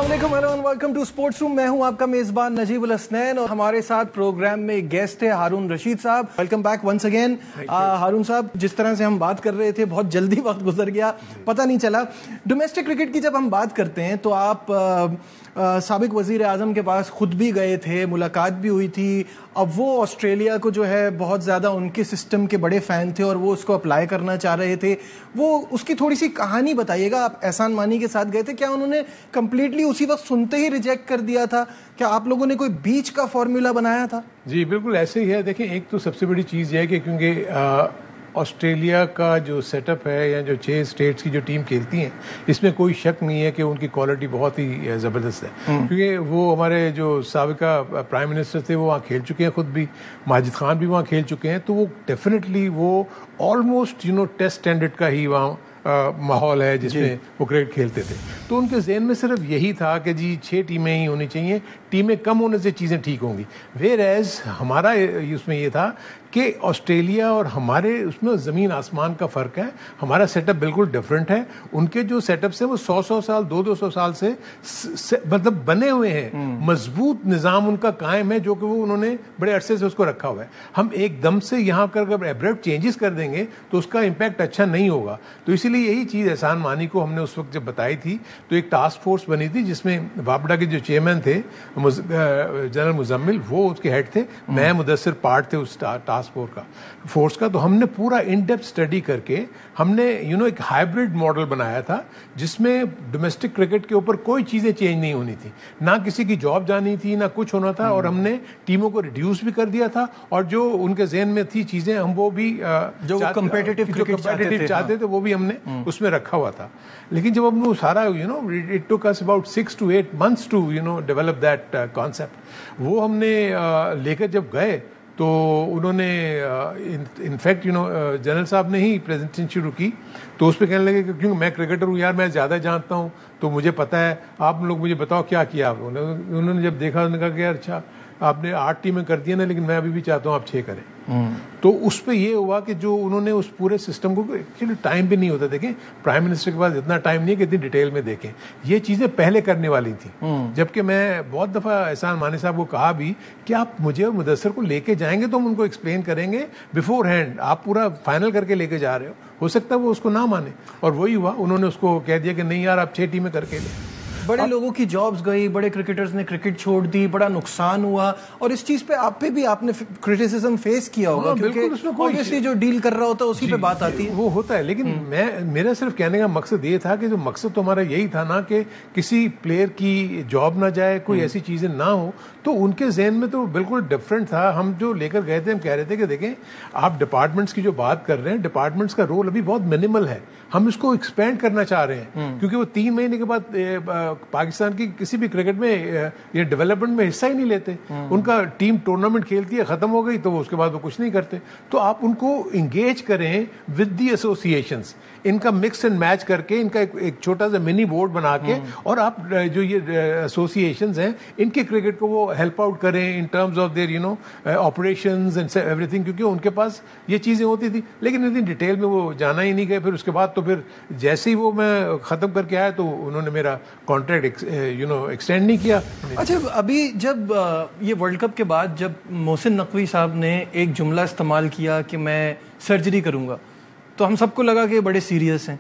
السلام علیکم، hello and welcome to sports room. میں ہوں آپ کا میزبان نجیب الحسنین اور ہمارے ساتھ پروگرام میں گیسٹ ہے ہارون رشید صاحب. Welcome back once again. Haroon صاحب، جس طرح سے ہم بات کر رہے تھے بہت جلدی وقت گزر گیا، پتہ نہیں چلا. ڈومیسٹک کرکٹ کی جب ہم بات کرتے ہیں تو آپ سابق وزیر اعظم کے پاس خود بھی گئے تھے، ملاقات بھی ہوئی تھی. اب وہ آسٹریلیا کو جو ہے بہت زیادہ ان کے سسٹم کے بڑے فین تھے اور وہ اس کو اپلائی کرنا چاہ رہے تھے. وہ اس کی تھوڑی سی کہانی بتائیے گا. آپ احسان مانی کے ساتھ گئے تھے، کیا انہوں نے کمپلیٹلی اسی وقت سنتے ہی ریجیکٹ کر دیا تھا؟ کیا آپ لوگوں نے کوئی بیچ کا فارمولا بنایا تھا؟ جی بالکل ایسے ہی ہے. دیکھیں، ایک تو سب سے بڑی چیز یہ ہے کہ کیونکہ آسٹریلیا کا جو سیٹ اپ ہے یا جو 6 اسٹیٹس کی جو ٹیم کھیلتی ہیں، اس میں کوئی شک نہیں ہے کہ ان کی کوالٹی بہت ہی زبردست ہے. کیونکہ وہ ہمارے جو سابقہ پرائم منسٹر تھے وہ وہاں کھیل چکے ہیں، خود بھی ماجد خان بھی وہاں کھیل چکے ہیں. تو وہ ڈیفینیٹلی وہ آلموسٹ ٹیسٹ اسٹینڈرڈ کا ہی وہاں ماحول ہے جس میں وہ کرکٹ کھیلتے تھے. تو ان کے ذہن میں صرف یہی تھا کہ جی 6 ٹیمیں ہی ہونی چاہیے، ٹیمیں کم ہونے سے چیزیں ٹھیک ہوں گی. ویئر ایز ہمارا اس میں یہ تھا کہ آسٹریلیا اور ہمارے اس میں زمین آسمان کا فرق ہے. ہمارا سیٹ اپ بالکل ڈفرینٹ ہے. ان کے جو سیٹ اپس ہیں وہ 100 سال 200 سال سے مطلب بنے ہوئے ہیں. مضبوط نظام ان کا قائم ہے جو کہ وہ انہوں نے بڑے عرصے سے اس کو رکھا ہوا ہے. ہم ایک دم سے یہاں کر ایبرپٹ چینجز کر دیں گے تو اس کا امپیکٹ اچھا نہیں ہوگا. تو اسی لیے یہی چیز احسان مانی کو ہم نے اس وقت جب بتائی تھی تو ایک ٹاسک فورس بنی تھی جس میں وابڈا کے جو چیئرمین تھے جنرل مزمل، وہ اس کے ہیڈ تھے. میں مدثر پارٹ تھے اس ٹاسک فورس کا. تو ہم نے پورا ان ڈیپتھ اسٹڈی کر کے ہم نے ایک ہائبرڈ ماڈل بنایا تھا جس میں ڈومیسٹک کرکٹ کے اوپر کوئی چیزیں چینج نہیں ہونی تھی، نہ کسی کی جاب جانی تھی، نہ کچھ ہونا تھا. اور ہم نے ٹیموں کو ریڈیوس بھی کر دیا تھا اور جو ان کے ذہن میں تھی چیزیں ہم وہ بھی جو کمپیٹیٹو کرکٹ چاہتے تھے وہ بھی ہم نے اس میں رکھا ہوا تھا. لیکن جب ہم نے سارا it took us about 6 to 8 months to develop that concept. وہ ہم نے لے کر جب گئے تو انہوں نے انفیکٹ جنرل صاحب نے ہی پریزنٹیشن شروع کی. تو اس پہ کہنے لگے کہ کیونکہ میں کرکٹر ہوں یار، میں زیادہ جانتا ہوں تو مجھے پتہ ہے، آپ لوگ مجھے بتاؤ کیا کیا آپ. انہوں نے جب دیکھا انہوں نے کہا کہ یار اچھا آپ نے 8 ٹیمیں کر دی نا، لیکن میں ابھی بھی چاہتا ہوں آپ 6 کریں. تو اس پہ یہ ہوا کہ جو انہوں نے اس پورے سسٹم کو ایکچولی ٹائم بھی نہیں ہوتا. دیکھیں پرائم منسٹر کے پاس اتنا ٹائم نہیں ہے کہ اتنی ڈیٹیل میں دیکھیں. یہ چیزیں پہلے کرنے والی تھیں. جبکہ میں بہت دفعہ احسان مانی صاحب کو کہا بھی کہ آپ مجھے اور مدثر کو لے کے جائیں گے تو ہم ان کو ایکسپلین کریں گے بیفور ہینڈ. آپ پورا فائنل کر کے لے کے جا رہے ہو سکتا ہے وہ اس کو نہ مانے. اور وہی ہوا، انہوں نے اس کو کہہ دیا کہ نہیں یار آپ 6 ٹیمیں کر کے لیں. بڑے لوگوں کی جابز گئی، بڑے کرکٹرز نے کرکٹ چھوڑ دی، بڑا نقصان ہوا. اور اس چیز پہ آپ نے کرٹیسزم فیس کیا ہوگا کیونکہ obviously جو ڈیل کر رہا ہوتا ہے اسی پہ بات آتی ہے. وہ ہوتا ہے. لیکن میرا صرف کہنے کا مقصد یہ تھا کہ جو مقصد تو ہمارا یہی تھا نا کہ کسی پلیئر کی جاب نہ جائے، کوئی ایسی چیزیں نہ ہو. تو ان کے ذہن میں تو بالکل ڈفرینٹ تھا. ہم جو لے کر گئے تھے ہم کہہ رہے تھے کہ دیکھیں آپ ڈپارٹمنٹس کی جو بات کر رہے ہیں، ڈپارٹمنٹس کا رول ابھی بہت منیمل ہے. ہم اس کو ایکسپینڈ کرنا چاہ رہے ہیں کیونکہ وہ 3 مہینے کے بعد پاکستان کی کسی بھی کرکٹ میں یا ڈیولپمنٹ میں حصہ ہی نہیں لیتے. ان کا ٹیم ٹورنامنٹ کھیلتی ہے، ختم ہو گئی تو اس کے بعد وہ کچھ نہیں کرتے. تو آپ ان کو انگیج کریں ود دی ایسوسیشنز، ان کا مکس اینڈ میچ کر کے ان کا ایک چھوٹا سا منی بورڈ بنا کے، اور آپ جو یہ ایسوسیشنز ہیں ان کے کرکٹ کو وہ ہیلپ آؤٹ کریں in terms of their operations and ایوری تھنگ. کیونکہ ان کے پاس یہ چیزیں ہوتی تھی لیکن اتنی ڈیٹیل میں وہ جانا ہی نہیں گئے. پھر اس کے بعد تو پھر جیسے ہی وہ میں ختم کر کے آیا تو انہوں نے میرا کانٹریکٹ ایکسٹینڈ نہیں کیا. اچھا، ابھی جب یہ ورلڈ کپ کے بعد جب محسن نقوی صاحب نے ایک جملہ استعمال کیا کہ میں سرجری کروں گا تو ہم سب کو لگا کہ بڑے سیریس ہیں.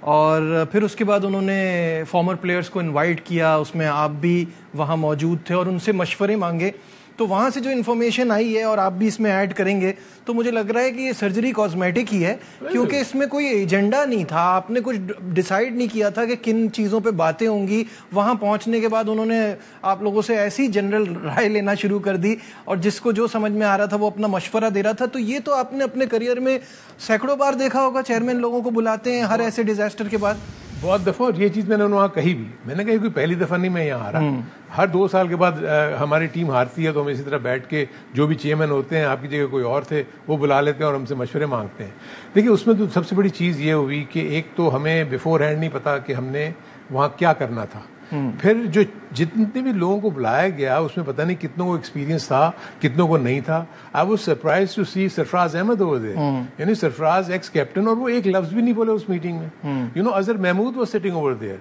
اور پھر اس کے بعد انہوں نے فارمر پلیئرز کو انوائٹ کیا، اس میں آپ بھی وہاں موجود تھے اور ان سے مشورے مانگے. تو وہاں سے جو انفارمیشن آئی ہے اور آپ بھی اس میں ایڈ کریں گے تو مجھے لگ رہا ہے کہ یہ سرجری کاسمیٹک ہی ہے کیونکہ اس میں کوئی ایجنڈا نہیں تھا. آپ نے کچھ ڈیسائیڈ نہیں کیا تھا کہ کن چیزوں پہ باتیں ہوں گی. وہاں پہنچنے کے بعد انہوں نے آپ لوگوں سے ایسی جنرل رائے لینا شروع کر دی اور جس کو جو سمجھ میں آ رہا تھا وہ اپنا مشورہ دے رہا تھا. تو یہ تو آپ نے اپنے کریئر میں سینکڑوں بار دیکھا ہوگا، چیئرمین لوگوں کو بلاتے ہیں ہر ایسے ڈیزاسٹر کے بعد. بہت دفعہ. اور یہ چیز میں نے وہاں کہی بھی، میں نے کہا کوئی پہلی دفعہ نہیں میں یہاں آ رہا. ہر 2 سال کے بعد ہماری ٹیم ہارتی ہے تو ہم اسی طرح بیٹھ کے جو بھی چیئرمین ہوتے ہیں، آپ کی جگہ کوئی اور تھے، وہ بلا لیتے ہیں اور ہم سے مشورے مانگتے ہیں. دیکھیے اس میں تو سب سے بڑی چیز یہ ہوئی کہ ایک تو ہمیں بیفور ہینڈ نہیں پتا کہ ہم نے وہاں کیا کرنا تھا. پھر جو جتنے بھی لوگوں کو بلایا گیا اس میں پتہ نہیں کتنوں کو ایکسپیرینس تھا، کتنوں کو نہیں تھا. I was surprise to see Sarfraz Ahmed over there, یعنی سرفراز ایکس کیپٹن، اور وہ ایک لفظ بھی نہیں بولے اس میٹنگ میں. Azhar Mahmood was sitting over there.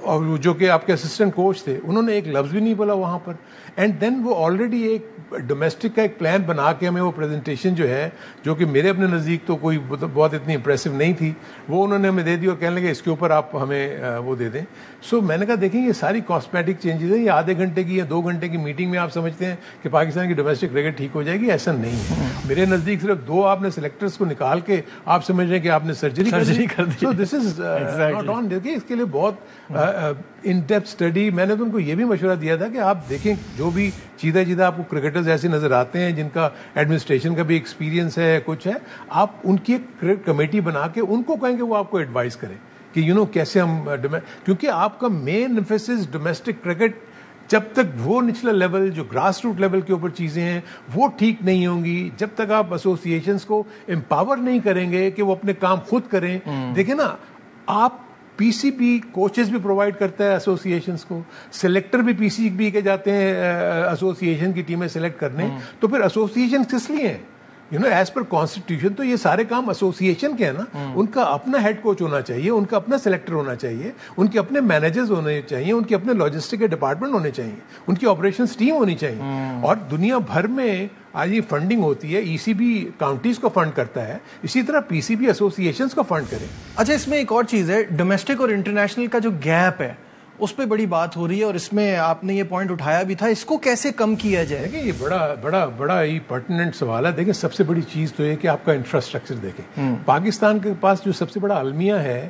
اور جو کہ آپ کے اسسٹنٹ کوچ تھے, انہوں نے ایک لفظ بھی نہیں بولا وہاں پر. اینڈ دین وہ آلریڈی ایک ڈومیسٹک کا ایک پلان بنا کے ہمیں وہ پریزنٹیشن جو ہے, جو کہ میرے اپنے نزدیک تو کوئی بہت اتنی امپریسو نہیں تھی, وہ انہوں نے ہمیں دے دی اور کہنے لگے اس کے اوپر آپ ہمیں وہ دے دیں. سو میں نے کہا دیکھیں یہ ساری کاسمیٹک چینجز ہیں, یہ آدھے گھنٹے کی یا 2 گھنٹے کی میٹنگ میں آپ سمجھتے ہیں کہ پاکستان کی ڈومیسٹک کرکٹ ٹھیک ہو جائے گی, ایسا نہیں ہے. میرے نزدیک صرف 2 آپ نے سلیکٹرز کو نکال کے آپ سمجھ رہے ہیں کہ آپ نے سرجری کر دی. سو دس از ناٹ آن. دیکھیے اس کے لیے بہت ان ڈیپتھ اسٹڈی, میں نے تو ان کو یہ بھی مشورہ دیا تھا کہ آپ دیکھیں جو بھی چیدہ آپ کو کرکٹرز ایسے نظر آتے ہیں جن کا ایڈمنسٹریشن کا بھی ایکسپیرینس ہے, کچھ ہے, آپ ان کی ایک کمیٹی بنا کے ان کو کہیں کہ وہ آپ کو ایڈوائز کریں کہ کیسے ہم, کیونکہ آپ کا مین ایمفیسس ڈومیسٹک کرکٹ جب تک وہ نچلا لیول جو گراس روٹ لیول کے اوپر چیزیں ہیں وہ ٹھیک نہیں ہوں گی, جب تک آپ ایسوسیشنز کو امپاور نہیں کریں گے کہ وہ اپنے کام خود کریں. دیکھیں نا, آپ پی سی بی کوچز بھی پرووائڈ کرتا ہے ایسوسیشنز کو, سلیکٹر بھی پی سی بی کے جاتے ہیں ایسوسیشن کی ٹیمیں سلیکٹ کرنے, تو پھر ایسوسیشن کس لیے ہیں؟ ایز پر کانسٹیٹیوشن تو یہ سارے کام ایسوسیشن کے ہیں نا. ان کا اپنا ہیڈ کوچ ہونا چاہیے, ان کا اپنا سلیکٹر ہونا چاہیے, ان کے اپنے مینیجرز ہونے چاہیے, ان کے اپنے لاجسٹک کے ڈپارٹمنٹ ہونے چاہیے, ان کی آپریشنز ٹیم ہونی چاہیے. اور دنیا بھر میں آج یہ فنڈنگ ہوتی ہے, ای سی بی کاؤنٹیز کو فنڈ کرتا ہے, اسی طرح پی سی بی ایسوسیشنز کو فنڈ کرے. اچھا, اس میں ایک اور چیز ہے, ڈومیسٹک اور انٹرنیشنل کا جو گیپ ہے اس پہ بڑی بات ہو رہی ہے, اور اس میں آپ نے یہ پوائنٹ اٹھایا بھی تھا, اس کو کیسے کم کیا جائے؟ دیکھیں یہ بڑا ہی پرٹیننٹ سوال ہے. دیکھیں سب سے بڑی چیز تو یہ کہ آپ کا انفراسٹرکچر دیکھیں. پاکستان کے پاس جو سب سے بڑا المیہ ہے,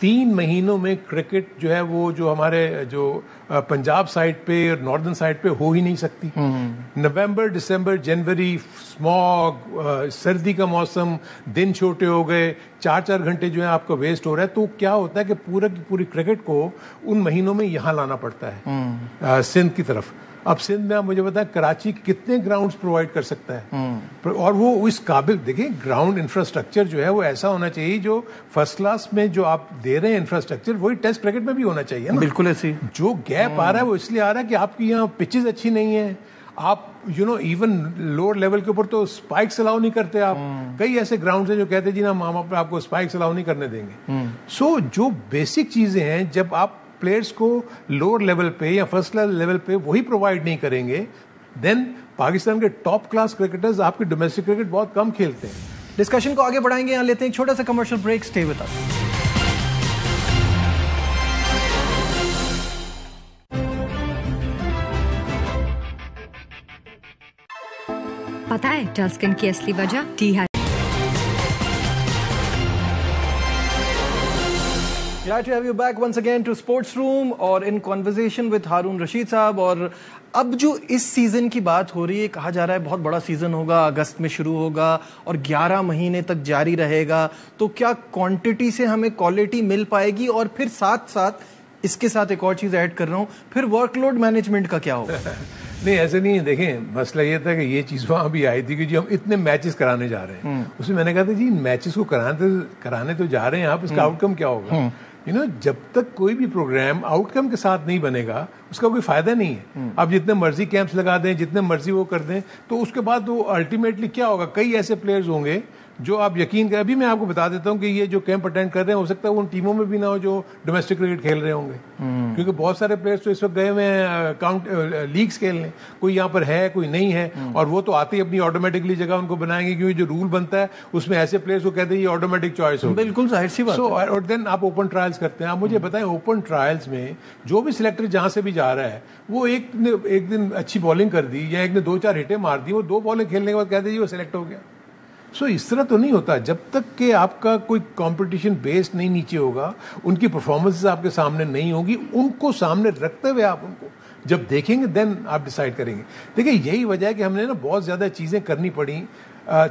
3 مہینوں میں کرکٹ جو ہے وہ جو ہمارے جو پنجاب سائڈ پہ اور ناردرن سائڈ پہ ہو ہی نہیں سکتی. نومبر, دسمبر, جنوری, اسموگ, سردی کا موسم, دن چھوٹے ہو گئے, 4 گھنٹے جو ہے آپ کا ویسٹ ہو رہا ہے. تو کیا ہوتا ہے کہ پوری کرکٹ کو ان مہینوں میں یہاں لانا پڑتا ہے سندھ کی طرف. اب سندھ میں آپ مجھے بتائیں کراچی کتنے گراؤنڈز پرووائڈ کر سکتا ہے, اور وہ اس قابل, دیکھیں گراؤنڈ انفراسٹرکچر جو ہے وہ ایسا ہونا چاہیے جو فرسٹ کلاس میں جو آپ دے رہے ہیں انفراسٹرکچر وہی ٹیسٹ کرکٹ میں بھی ہونا چاہیے نا. بالکل ایسی. جو گیپ آ رہا ہے وہ اس لیے آ رہا ہے کہ آپ کی یہاں پچز اچھی نہیں ہیں, آپ ایون لوور لیول کے اوپر تو اسپائکس الاؤ نہیں کرتے. آپ کئی ایسے گراؤنڈز ہیں جو کہتے ہیں جی نا ہم آپ کو اسپائکس الاؤ نہیں کرنے دیں گے. سو جو بیسک چیزیں ہیں جب آپ پلیئرس کو لوور لیول پہ یا فرسٹ لیول پہ وہی پرووائڈ نہیں کریں گے, دین پاکستان کے ٹاپ کلاس کرکٹرز آپ کے ڈومیسٹک کرکٹ بہت کم کھیلتے ہیں. ڈسکشن کو آگے بڑھائیں گے, یہاں لیتے ہیں ایک چھوٹا سا کمرشل بریک. اسٹے وتھ اس. پتا ہے ڈل اسکن کی اصلی وجہ D Glad to have you back once again to Sports Room اور in conversation with Haroon Rasheed صاحب. اور اب جو اس سیزن کی بات ہو رہی ہے, کہا جا رہا ہے بہت بڑا سیزن ہوگا, اگست میں شروع ہوگا اور 11 مہینے تک جاری رہے گا, تو کیا کوانٹٹی سے ہمیں کوالٹی مل پائے گی؟ اور پھر ساتھ اس کے ساتھ ایک اور چیز ایڈ کر رہا ہوں, پھر ورک لوڈ مینجمنٹ کا کیا ہوگا؟ نہیں ایسے نہیں ہے. دیکھیں مسئلہ یہ تھا کہ یہ چیز وہاں بھی آئی تھی کہ جو ہم اتنے میچز کرانے جا رہے ہیں, اس میں میں نے کہا تھا جی ان میچز کو کرانے تو جا رہے ہیں آپ, اس کا آؤٹ کم کیا ہوگا؟ جب تک کوئی بھی پروگرام آؤٹ کم کے ساتھ نہیں بنے گا اس کا کوئی فائدہ نہیں ہے. آپ جتنے مرضی کیمپس لگا دیں, جتنے مرضی وہ کر دیں, تو اس کے بعد وہ الٹیمیٹلی کیا ہوگا, کئی ایسے پلیئرز ہوں گے جو آپ یقین کریں. ابھی میں آپ کو بتا دیتا ہوں کہ یہ جو کیمپ اٹینڈ کر رہے ہیں ہو سکتا ہے وہ ان ٹیموں میں بھی نہ ہو جو ڈومیسٹک کرکٹ کھیل رہے ہوں گے, کیونکہ بہت سارے پلیئرز تو اس وقت گئے ہوئے ہیں لیگز کھیلنے, کوئی یہاں پر ہے کوئی نہیں ہے, اور وہ تو آتے ہی اپنی آٹومیٹکلی جگہ ان کو بنائیں گے, کیونکہ جو رول بنتا ہے اس میں ایسے پلیئرز کو کہتے ہیں یہ آٹومیٹک چوائس ہو. بالکل ظاہر سی بات. اور دین آپ اوپن ٹرائلز کرتے ہیں. آپ مجھے بتائیں اوپن ٹرائلز میں جو بھی سلیکٹر جہاں سے بھی جا رہا ہے وہ ایک دن اچھی بالنگ کر دی یا ایک نے 2-4 ہٹیں مار دی, وہ 2 بالیں کھیلنے کے بعد کہتے ہیں جی وہ سلیکٹ ہو گیا. سو اس طرح تو نہیں ہوتا. جب تک کہ آپ کا کوئی کمپٹیشن بیس نہیں نیچے ہوگا, ان کی پرفارمنسز آپ کے سامنے نہیں ہوگی, ان کو سامنے رکھتے ہوئے آپ ان کو جب دیکھیں گے دین آپ ڈیسائیڈ کریں گے. دیکھیں یہی وجہ ہے کہ ہم نے نا بہت زیادہ چیزیں کرنی پڑیں.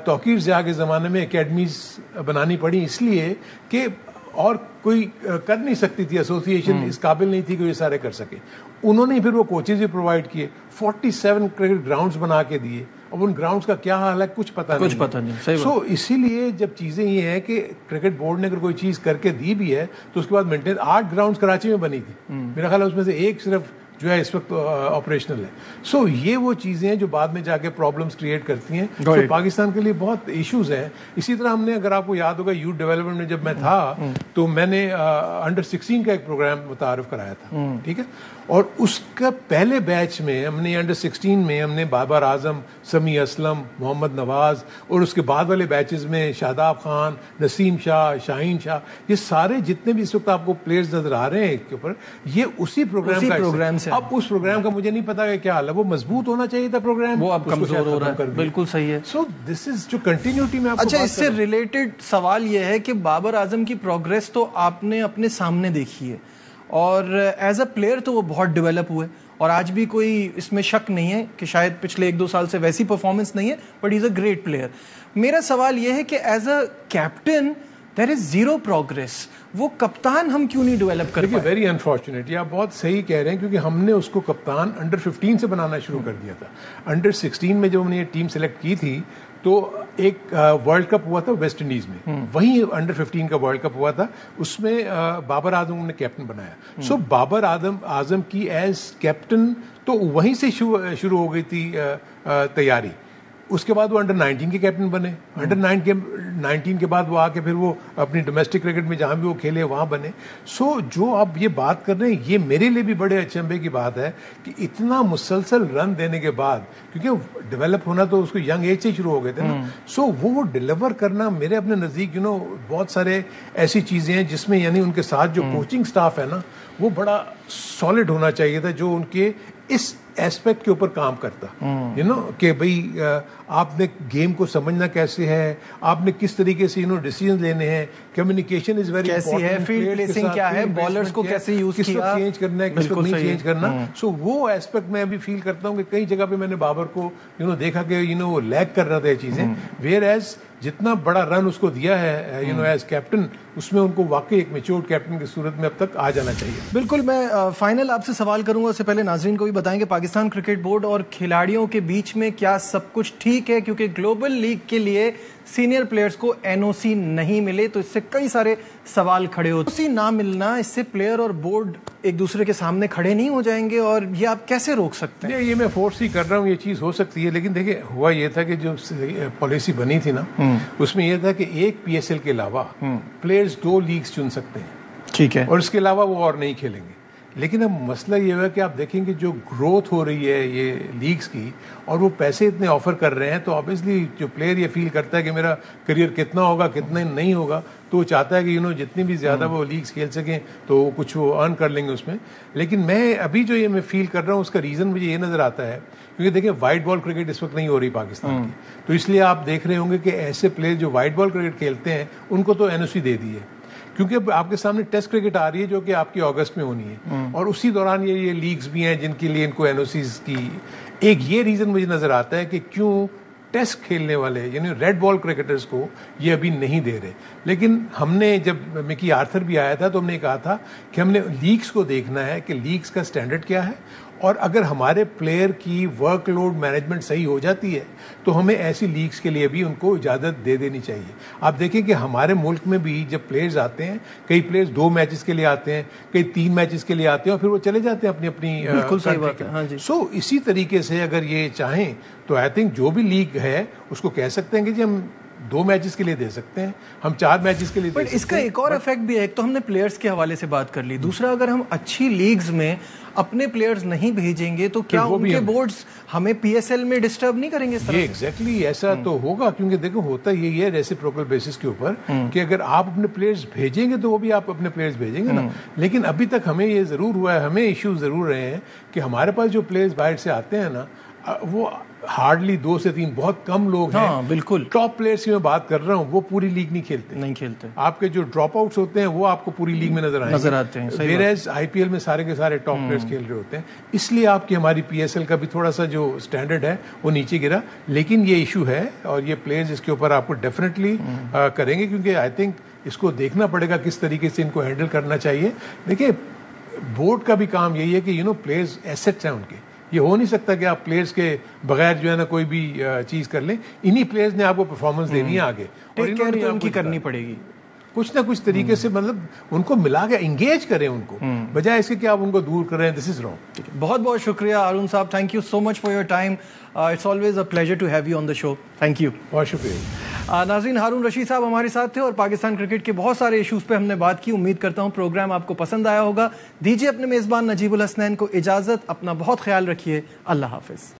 توقیر ضیاء کے زمانے میں اکیڈمیز بنانی پڑی, اس لیے کہ اور کوئی کر نہیں سکتی تھی, ایسوسیشن اس قابل نہیں تھی کہ یہ سارے کر سکے. انہوں نے پھر وہ کوچز بھی پرووائڈ کیے, 47 کرکٹ گراؤنڈز بنا کے دیے. اب ان گراؤنڈز کا کیا حال ہے کچھ پتہ نہیں. سو اسی لیے جب چیزیں یہ ہیں کہ کرکٹ بورڈ نے اگر کوئی چیز کر کے دی بھی ہے تو اس کے بعد مینٹین 8 گراؤنڈز کراچی میں بنی تھی, میرا خیال ہے اس میں سے ایک صرف جو ہے اس وقت آپریشنل ہے. سو یہ وہ چیزیں ہیں جو بعد میں جا کے پرابلمس کریٹ کرتی ہیں. تو پاکستان کے لیے بہت ایشوز ہیں. اسی طرح ہم نے, اگر آپ کو یاد ہوگا, یوتھ ڈیولپمنٹ میں جب میں تھا تو میں نے انڈر-16 کا ایک پروگرام متعارف کرایا تھا, ٹھیک ہے, اور اس کا پہلے بیچ میں ہم نے انڈر-16 میں ہم نے بابر اعظم, سمیع اسلم, محمد نواز, اور اس کے بعد والے بیچز میں شاداب خان, نسیم شاہ, شاہین شاہ, یہ سارے جتنے بھی اس وقت آپ کو پلیئرز نظر آ رہے ہیں اس کے اوپر, یہ اسی پروگرام سے. اب اس پروگرام کا مجھے نہیں پتا کہ کیا حال ہے, وہ مضبوط ہونا چاہیے تھا پروگرام, وہ اب کمزور ہو رہا ہے. بالکل صحیح ہے. سو دس از جو کنٹینیوٹی میں آپ کو. اچھا, اس سے ریلیٹڈ سوال یہ ہے کہ بابر اعظم کی پروگرس تو آپ نے اپنے سامنے دیکھی ہے, اور ایز اے پلیئر تو وہ بہت ڈیولپ ہوئے, اور آج بھی کوئی اس میں شک نہیں ہے کہ شاید پچھلے 1-2 سال سے ویسی پرفارمنس نہیں ہے, but he is a great player. میرا سوال یہ ہے کہ as a captain there is zero progress, وہ کپتان ہم کیوں نہیں ڈیولپ کر پائے؟ ویری انفارچونیٹ, یہ آپ بہت صحیح کہہ رہے ہیں, کیونکہ ہم نے اس کو کپتان انڈر-15 سے بنانا شروع کر دیا تھا. انڈر-16 میں جب ہم نے یہ ٹیم سلیکٹ کی تھی تو ایک ورلڈ کپ ہوا تھا ویسٹ انڈیز میں, وہیں انڈر-15 کا ورلڈ کپ ہوا تھا, اس میں بابر اعظم نے کیپٹن بنایا. سو بابر اعظم کی ایز کیپٹن تو وہیں سے شروع ہو گئی تھی تیاری. اس کے بعد وہ انڈر-19 کے کیپٹن بنے, انڈر-19 کے بعد وہ آ کے پھر وہ اپنی ڈومیسٹک کرکٹ میں جہاں بھی وہ کھیلے وہاں بنے. سو جو آپ یہ بات کر رہے ہیں, یہ میرے لیے بھی بڑے اچنبے کی بات ہے کہ اتنا مسلسل رن دینے کے بعد, کیونکہ ڈیولپ ہونا تو اس کو ینگ ایج سے شروع ہو گئے تھے نا, سو وہ ڈیلیور کرنا میرے اپنے نزدیک بہت سارے ایسی چیزیں ہیں جس میں یعنی ان کے ساتھ جو کوچنگ سٹاف ہے نا, وہ بڑا سالڈ ہونا چاہیے تھا, جو ان کے اس ایسپیکٹ کے اوپر کام کرتا, کہ بھئی آپ نے گیم کو سمجھنا کیسے ہے, آپ نے کس طریقے سے ڈیسیژن لینے ہیں, communication is very important, field placing کیا ہے, بالرز کو کیسے یوز کیا, کس کو چینج کرنا ہے, کس کو نہیں چینج کرنا. سو وہ ایسپیکٹ میں ابھی فیل کرتا ہوں کہ کئی جگہ پہ میں نے بابر کو دیکھا کہ وہ لیگ کر رہا تھا یہ چیزیں, ویئر ایز جتنا بڑا رن اس کو دیا ہے ایز کیپٹن, اس میں ان کو واقعی ایک میچورڈ کیپٹن کی صورت میں اب تک آ جانا چاہیے. بالکل. میں فائنل آپ سے سوال کروں گا, اس سے پہلے ناظرین کو بھی بتائیں کہ پاکستان کرکٹ بورڈ اور کھلاڑیوں کے بیچ میں کیا سب کچھ ٹھیک ہے, کیونکہ گلوبل لیگ کے لیے سینئر پلیئرز کو NOC نہیں ملے, تو اس سے کئی سارے سوال کھڑے ہوتے. NOC نہ ملنا, اس سے پلیئر اور بورڈ ایک دوسرے کے سامنے کھڑے نہیں ہو جائیں گے, اور یہ آپ کیسے روک سکتے ہیں؟ یہ میں فورس ہی کر رہا ہوں, یہ چیز ہو سکتی ہے, لیکن دیکھیں ہوا یہ تھا کہ جو پالیسی بنی تھی نا, اس میں یہ تھا کہ ایک PSL کے علاوہ پلیئرز 2 لیگز چن سکتے ہیں, ٹھیک ہے, اور اس کے علاوہ وہ اور نہیں کھیلیں گے. لیکن اب مسئلہ یہ ہوا کہ آپ دیکھیں کہ جو گروتھ ہو رہی ہے یہ لیگز کی, اور وہ پیسے اتنے آفر کر رہے ہیں, تو آبویسلی جو پلیئر یہ فیل کرتا ہے کہ میرا کریئر کتنا ہوگا کتنا نہیں ہوگا, تو وہ چاہتا ہے کہ جتنی بھی زیادہ وہ لیگز کھیل سکیں تو وہ کچھ وہ ارن کر لیں گے اس میں. لیکن میں ابھی جو یہ میں فیل کر رہا ہوں, اس کا ریزن مجھے یہ نظر آتا ہے, کیونکہ دیکھیں وائٹ بال کرکٹ اس وقت نہیں ہو رہی پاکستان کی, تو اس لیے آپ دیکھ رہے ہوں گے کہ ایسے پلیئر جو وائٹ بال کرکٹ کھیلتے ہیں ان کو تو NOC دے دی ہے, کیونکہ اب آپ کے سامنے ٹیسٹ کرکٹ آ رہی ہے جو کہ آپ کی اگست میں ہونی ہے, اور اسی دوران یہ لیگز بھی ہیں جن کے لیے ان کو NOCs کی. ایک یہ ریزن مجھے نظر آتا ہے کہ کیوں ٹیسٹ کھیلنے والے یعنی ریڈ بال کرکٹرز کو یہ ابھی نہیں دے رہے. لیکن ہم نے جب مکی آرتھر بھی آیا تھا تو ہم نے کہا تھا کہ ہم نے لیگز کو دیکھنا ہے کہ لیگز کا سٹینڈرڈ کیا ہے, اور اگر ہمارے پلیئر کی ورک لوڈ مینجمنٹ صحیح ہو جاتی ہے تو ہمیں ایسی لیگز کے لیے بھی ان کو اجازت دے دینی چاہیے. آپ دیکھیں کہ ہمارے ملک میں بھی جب پلیئرز آتے ہیں, کئی پلیئرز 2 میچز کے لیے آتے ہیں, کئی 3 میچز کے لیے آتے ہیں, اور پھر وہ چلے جاتے ہیں اپنی اپنی. بالکل صحیح بات ہے. ہاں جی. سو اسی طریقے سے اگر یہ چاہیں تو آئی تھنک جو بھی لیگ ہے اس کو کہہ سکتے ہیں کہ جی ہم 2 میچز کے لیے دے سکتے ہیں, ہم 4 میچز کے لیے دے سکتے ہیں. اس کا ایک اور افیکٹ بھی ہے, ایک تو ہم نے پلیئرز کے حوالے سے بات کر لی, دوسرا اگر ہم اچھی لیگز میں اپنے پلیئرز نہیں بھیجیں گے تو کیا ان کے بورڈز ہمیں PSL میں ڈسٹرب نہیں کریں گے اس طرح؟ یہ ایگزیکٹلی ایسا تو ہوگا, کیونکہ دیکھو ہوتا یہی ہے ریسیپروکل بیسس کے اوپر کہ اگر آپ اپنے پلیئرز بھیجیں گے تو وہ بھی آپ اپنے پلیئرز بھیجیں گے نا. لیکن ابھی تک ہمیں یہ ضرور ہوا ہے, ہمیں ایشو ضرور رہے ہیں کہ ہمارے پاس جو پلیئرز باہر سے آتے ہیں نا, وہ ہارڈلی 2 سے 3 بہت کم لوگ ہیں. بالکل ٹاپ پلیئرز کی میں بات کر رہا ہوں, وہ پوری لیگ نہیں کھیلتے. آپ کے جو ڈراپ آؤٹس ہوتے ہیں وہ آپ کو پوری لیگ میں نظر آتے ہیں. ویئرز IPL میں سارے کے سارے ٹاپ پلیئرز کھیل رہے ہوتے ہیں, اس لیے آپ کی ہماری PSL کا بھی تھوڑا سا جو اسٹینڈرڈ ہے وہ نیچے گرا. لیکن یہ ایشو ہے, اور یہ پلیئرز اس کے اوپر آپ کو ڈیفینیٹلی کریں گے, کیونکہ آئی تھنک اس کو دیکھنا پڑے گا کس طریقے سے ان کو ہینڈل کرنا چاہیے. دیکھیں بورڈ کا بھی کام یہی ہے کہ پلیئرز ایسٹس ہیں ان کے, یہ ہو نہیں سکتا کہ آپ پلیئرز کے بغیر جو ہے نا کوئی بھی چیز کر لیں. انہی پلیئرز نے آپ کو پرفارمنس دینی ہے آگے, ٹیک کیئر تو ان کی کرنی پڑے گی. کچھ نہ کچھ طریقے سے مطلب ان کو ملا کے انگیج کریں ان کو, بجائے اس کے کہ آپ ان کو دور کریں. This is wrong. بہت بہت شکریہ ارون صاحب, thank you so much for your time. It's always a pleasure to have you on the show. Thank you. بہت شکریہ. ناظرین, ہارون رشید صاحب ہمارے ساتھ تھے اور پاکستان کرکٹ کے بہت سارے ایشوز پہ ہم نے بات کی. امید کرتا ہوں پروگرام آپ کو پسند آیا ہوگا. دیجیے اپنے میزبان نجیب الحسنین کو اجازت. اپنا بہت خیال رکھیے. اللہ حافظ.